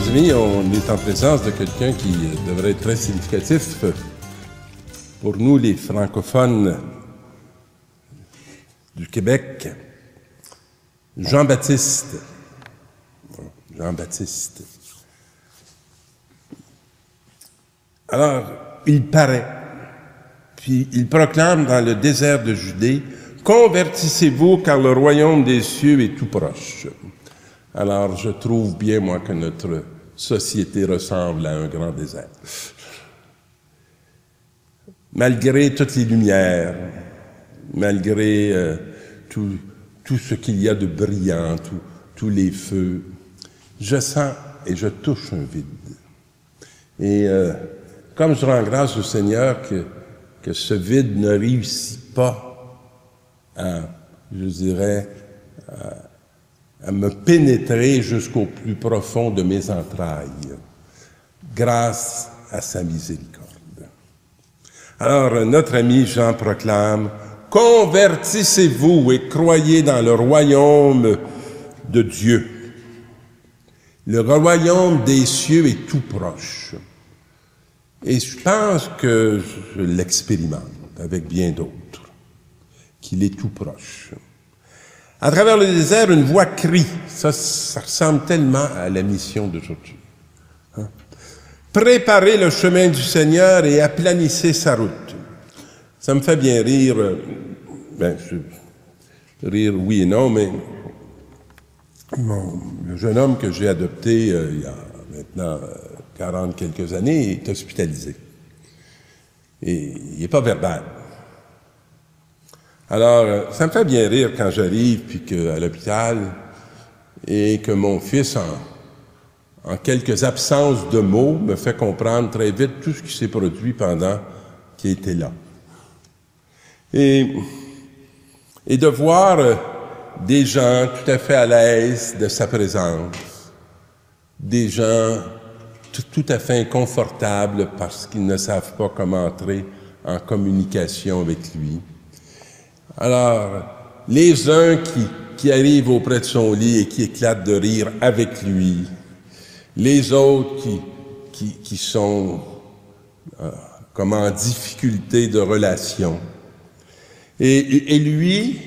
Chers amis, on est en présence de quelqu'un qui devrait être très significatif pour nous, les francophones du Québec. Jean-Baptiste. Jean-Baptiste. Alors, il paraît, puis il proclame dans le désert de Judée, « Convertissez-vous, car le royaume des cieux est tout proche. » Alors, je trouve bien, moi, que notre société ressemble à un grand désert. Malgré toutes les lumières, malgré tout ce qu'il y a de brillant, tous les feux, je sens et je touche un vide. Et comme je rends grâce au Seigneur que ce vide ne réussit pas à, je dirais, à me pénétrer jusqu'au plus profond de mes entrailles, grâce à sa miséricorde. Alors, notre ami Jean proclame, « Convertissez-vous et croyez dans le royaume de Dieu. Le royaume des cieux est tout proche. » Et je pense que je l'expérimente avec bien d'autres, qu'il est tout proche. À travers le désert, une voix crie. Ça ressemble tellement à la mission d'aujourd'hui. Hein? Préparez le chemin du Seigneur et aplanissez sa route. Ça me fait bien rire. Rire oui et non, mais le jeune homme que j'ai adopté il y a maintenant 40 quelques années est hospitalisé. Et il n'est pas verbal. Alors, ça me fait bien rire quand j'arrive, puis qu'à l'hôpital, et que mon fils, en quelques absences de mots, me fait comprendre très vite tout ce qui s'est produit pendant qu'il était là. Et de voir des gens tout à fait à l'aise de sa présence, des gens tout à fait inconfortables parce qu'ils ne savent pas comment entrer en communication avec lui. Alors, les uns qui arrivent auprès de son lit et qui éclatent de rire avec lui, les autres qui sont comme en difficulté de relation, et lui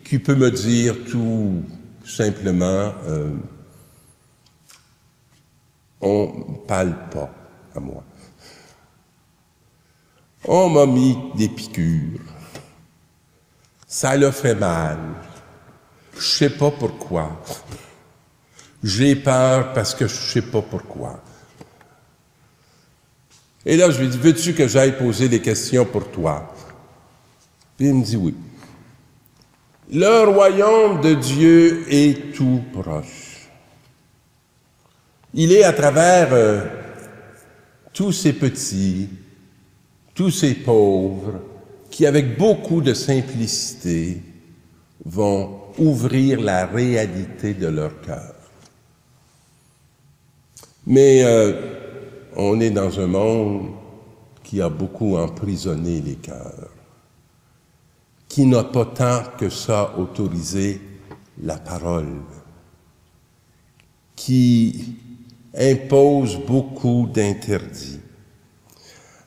qui peut me dire tout simplement, on ne parle pas à moi. On m'a mis des piqûres. Ça l'a fait mal. Je sais pas pourquoi. J'ai peur parce que je sais pas pourquoi. Et là, je lui dis, veux-tu que j'aille poser des questions pour toi? Puis il me dit oui. Le royaume de Dieu est tout proche. Il est à travers tous ces petits, tous ces pauvres, qui, avec beaucoup de simplicité, vont ouvrir la réalité de leur cœur. Mais on est dans un monde qui a beaucoup emprisonné les cœurs, qui n'a pas tant que ça autorisé la parole, qui impose beaucoup d'interdits.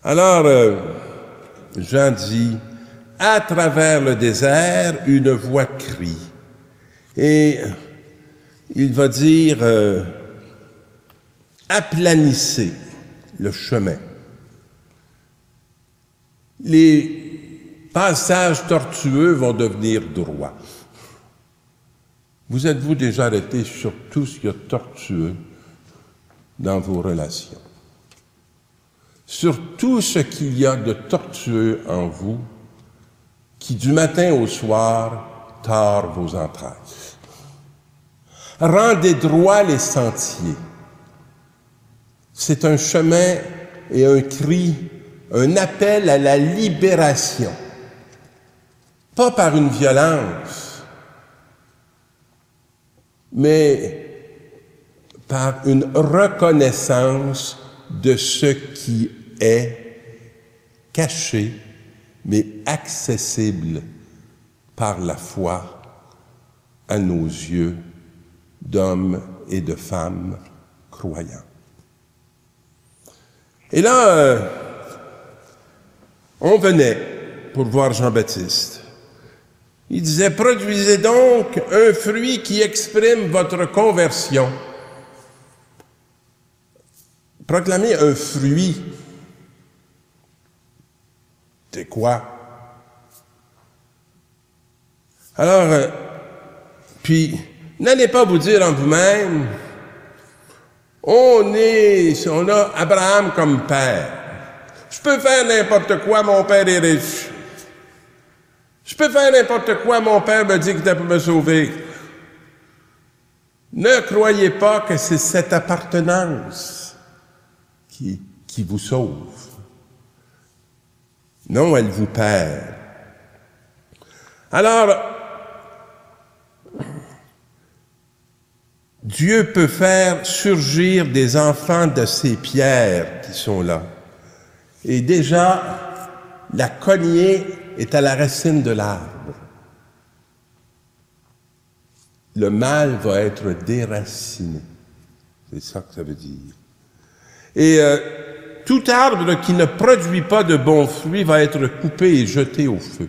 Alors, Jean dit, à travers le désert, une voix crie. Et il va dire, aplanissez le chemin. Les passages tortueux vont devenir droits. Vous êtes-vous déjà arrêté sur tout ce qu'il y a de tortueux dans vos relations? Sur tout ce qu'il y a de tortueux en vous, qui du matin au soir tord vos entrailles. Rendez droit les sentiers. C'est un chemin et un cri, un appel à la libération. Pas par une violence, mais par une reconnaissance de ce qui est caché, mais accessible par la foi à nos yeux d'hommes et de femmes croyants. Et là, on venait pour voir Jean-Baptiste. Il disait, produisez donc un fruit qui exprime votre conversion. Proclamer un fruit, c'est quoi? Alors, puis, n'allez pas vous dire en vous-même, on a Abraham comme père. Je peux faire n'importe quoi, mon père est riche. Je peux faire n'importe quoi, mon père me dit qu'il était pour me sauver. Ne croyez pas que c'est cette appartenance qui vous sauve. Non, elle vous perd. Alors, Dieu peut faire surgir des enfants de ces pierres qui sont là. Et déjà, la cognée est à la racine de l'arbre. Le mal va être déraciné. C'est ça que ça veut dire. Et tout arbre qui ne produit pas de bons fruits va être coupé et jeté au feu.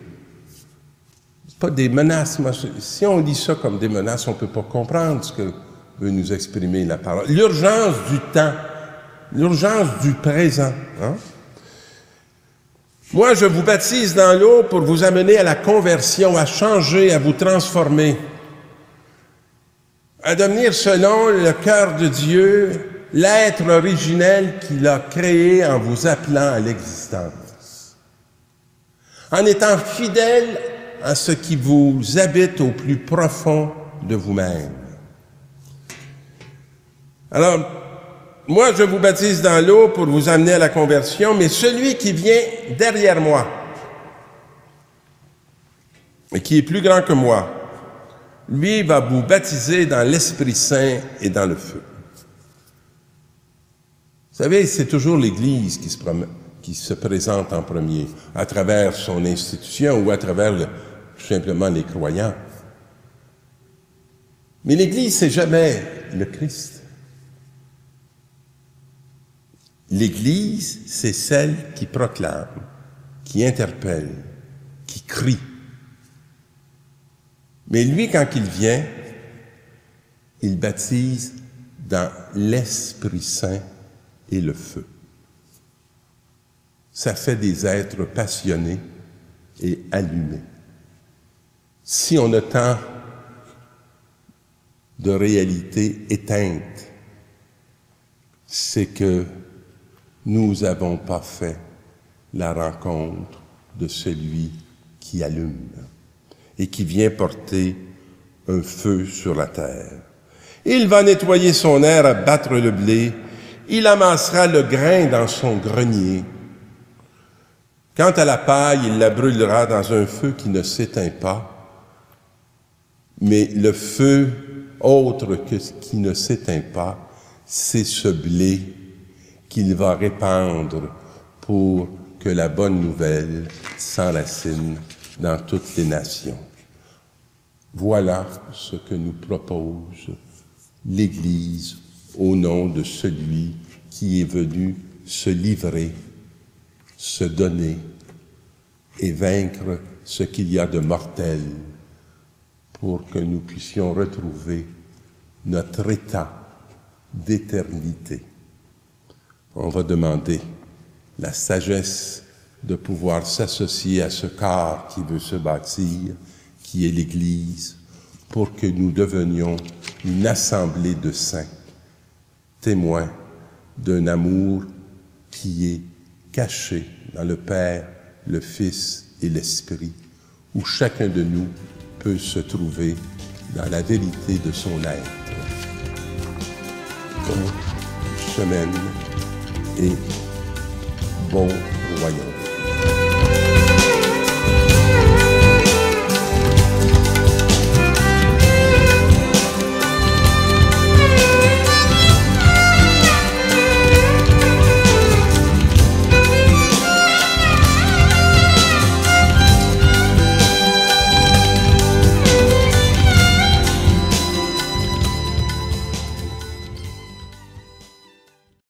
C'est pas des menaces. Si on lit ça comme des menaces, on ne peut pas comprendre ce que veut nous exprimer la parole. L'urgence du temps, l'urgence du présent. Hein? Moi, je vous baptise dans l'eau pour vous amener à la conversion, à changer, à vous transformer, à devenir selon le cœur de Dieu, l'être originel qu'il a créé en vous appelant à l'existence. En étant fidèle à ce qui vous habite au plus profond de vous-même. Alors, moi, je vous baptise dans l'eau pour vous amener à la conversion, mais celui qui vient derrière moi, et qui est plus grand que moi, lui va vous baptiser dans l'Esprit Saint et dans le feu. Vous savez, c'est toujours l'Église qui se présente en premier, à travers son institution ou à travers tout simplement les croyants. Mais l'Église, c'est jamais le Christ. L'Église, c'est celle qui proclame, qui interpelle, qui crie. Mais lui, quand il vient, il baptise dans l'Esprit Saint et le feu. Ça fait des êtres passionnés et allumés. Si on a tant de réalités éteintes, c'est que nous n'avons pas fait la rencontre de celui qui allume et qui vient porter un feu sur la terre. Il va nettoyer son aire, abattre le blé, il amassera le grain dans son grenier. Quant à la paille, il la brûlera dans un feu qui ne s'éteint pas, mais le feu autre que ce qui ne s'éteint pas, c'est ce blé qu'il va répandre pour que la bonne nouvelle s'enracine dans toutes les nations. Voilà ce que nous propose l'Église au nom de celui qui est venu se livrer, se donner et vaincre ce qu'il y a de mortel pour que nous puissions retrouver notre état d'éternité. On va demander la sagesse de pouvoir s'associer à ce corps qui veut se bâtir, qui est l'Église, pour que nous devenions une assemblée de saints, témoins d'un amour qui est caché dans le Père, le Fils et l'Esprit, où chacun de nous peut se trouver dans la vérité de son être. Bonne semaine et bon royaume.